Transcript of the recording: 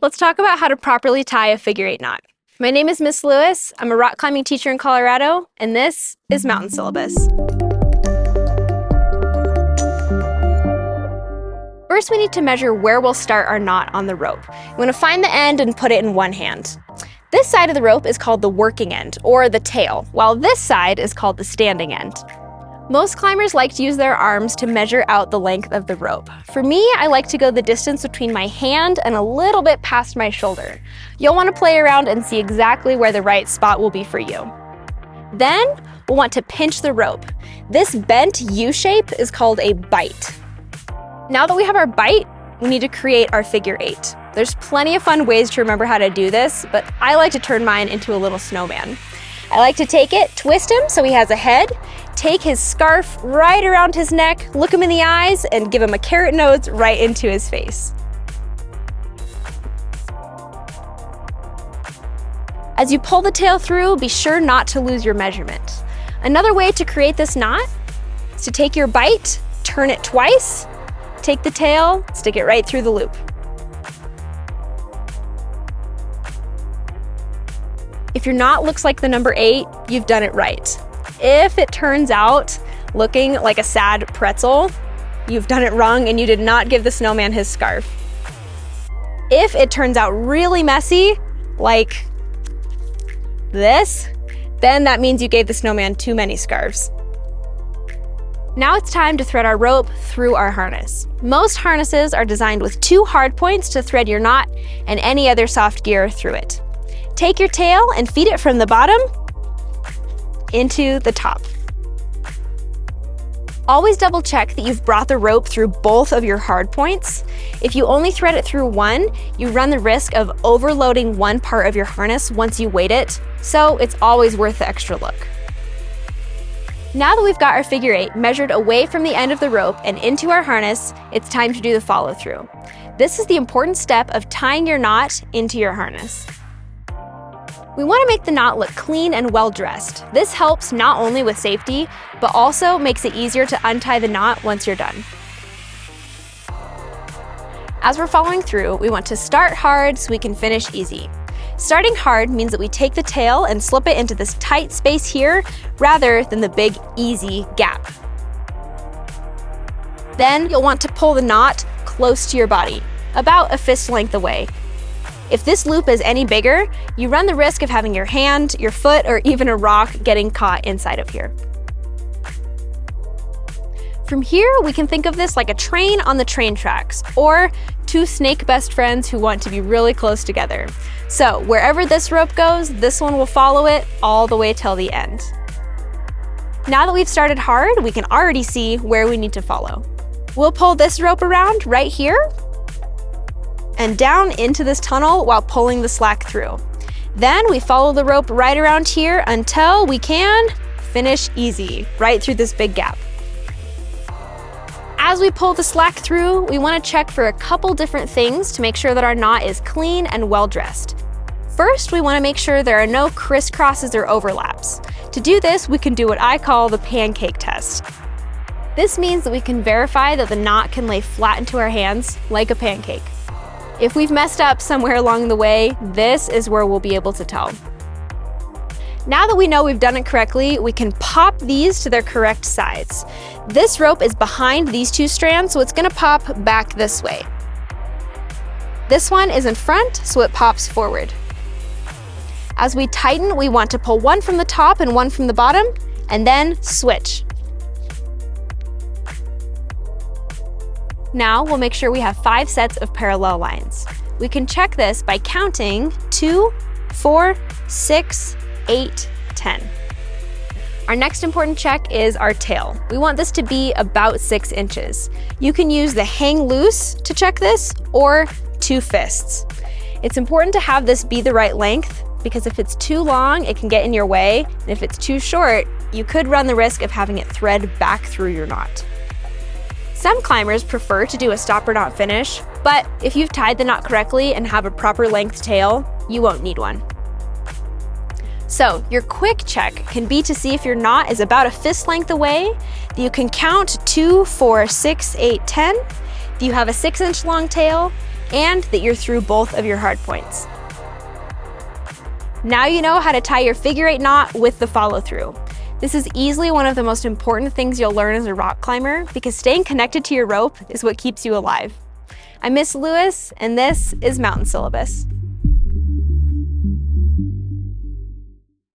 Let's talk about how to properly tie a figure-8 knot. My name is Miss Lewis. I'm a rock climbing teacher in Colorado, and this is Mountain Syllabus. First, we need to measure where we'll start our knot on the rope. We want to find the end and put it in one hand. This side of the rope is called the working end, or the tail, while this side is called the standing end. Most climbers like to use their arms to measure out the length of the rope. For me, I like to go the distance between my hand and a little bit past my shoulder. You'll want to play around and see exactly where the right spot will be for you. Then, we'll want to pinch the rope. This bent U shape is called a bite. Now that we have our bite, we need to create our figure-8. There's plenty of fun ways to remember how to do this, but I like to turn mine into a little snowman. I like to take it, twist him so he has a head, take his scarf right around his neck, look him in the eyes, and give him a carrot nose right into his face. As you pull the tail through, be sure not to lose your measurement. Another way to create this knot is to take your bite, turn it twice, take the tail, stick it right through the loop. If your knot looks like the number 8, you've done it right. If it turns out looking like a sad pretzel, you've done it wrong and you did not give the snowman his scarf. If it turns out really messy, like this, then that means you gave the snowman too many scarves. Now it's time to thread our rope through our harness. Most harnesses are designed with 2 hard points to thread your knot and any other soft gear through it. Take your tail and feed it from the bottom into the top. Always double check that you've brought the rope through both of your hard points. If you only thread it through one, you run the risk of overloading one part of your harness once you weight it, so it's always worth the extra look. Now that we've got our figure-8 measured away from the end of the rope and into our harness, it's time to do the follow-through. This is the important step of tying your knot into your harness. We want to make the knot look clean and well-dressed. This helps not only with safety, but also makes it easier to untie the knot once you're done. As we're following through, we want to start hard so we can finish easy. Starting hard means that we take the tail and slip it into this tight space here, rather than the big, easy gap. Then you'll want to pull the knot close to your body, about a fist length away. If this loop is any bigger, you run the risk of having your hand, your foot, or even a rock getting caught inside of here. From here, we can think of this like a train on the train tracks, or 2 snake best friends who want to be really close together. So wherever this rope goes, this one will follow it all the way till the end. Now that we've started hard, we can already see where we need to follow. We'll pull this rope around right here, and down into this tunnel while pulling the slack through. Then we follow the rope right around here until we can finish easy, right through this big gap. As we pull the slack through, we want to check for a couple different things to make sure that our knot is clean and well-dressed. First, we want to make sure there are no crisscrosses or overlaps. To do this, we can do what I call the pancake test. This means that we can verify that the knot can lay flat into our hands like a pancake. If we've messed up somewhere along the way, this is where we'll be able to tell. Now that we know we've done it correctly, we can pop these to their correct sides. This rope is behind these 2 strands, so it's going to pop back this way. This one is in front, so it pops forward. As we tighten, we want to pull one from the top and one from the bottom, and then switch. Now we'll make sure we have 5 sets of parallel lines. We can check this by counting 2, 4, 6, 8, 10. Our next important check is our tail. We want this to be about 6 inches. You can use the hang loose to check this, or 2 fists. It's important to have this be the right length, because if it's too long, it can get in your way, and if it's too short, you could run the risk of having it thread back through your knot. Some climbers prefer to do a stopper knot finish, but if you've tied the knot correctly and have a proper length tail, you won't need one. So your quick check can be to see if your knot is about a fist length away. You can count 2, 4, 6, 8, 10. If you have a 6-inch long tail, and that you're through both of your hard points. Now you know how to tie your figure 8 knot with the follow through. This is easily one of the most important things you'll learn as a rock climber because staying connected to your rope is what keeps you alive. I'm Miss Lewis, and this is Mountain Syllabus.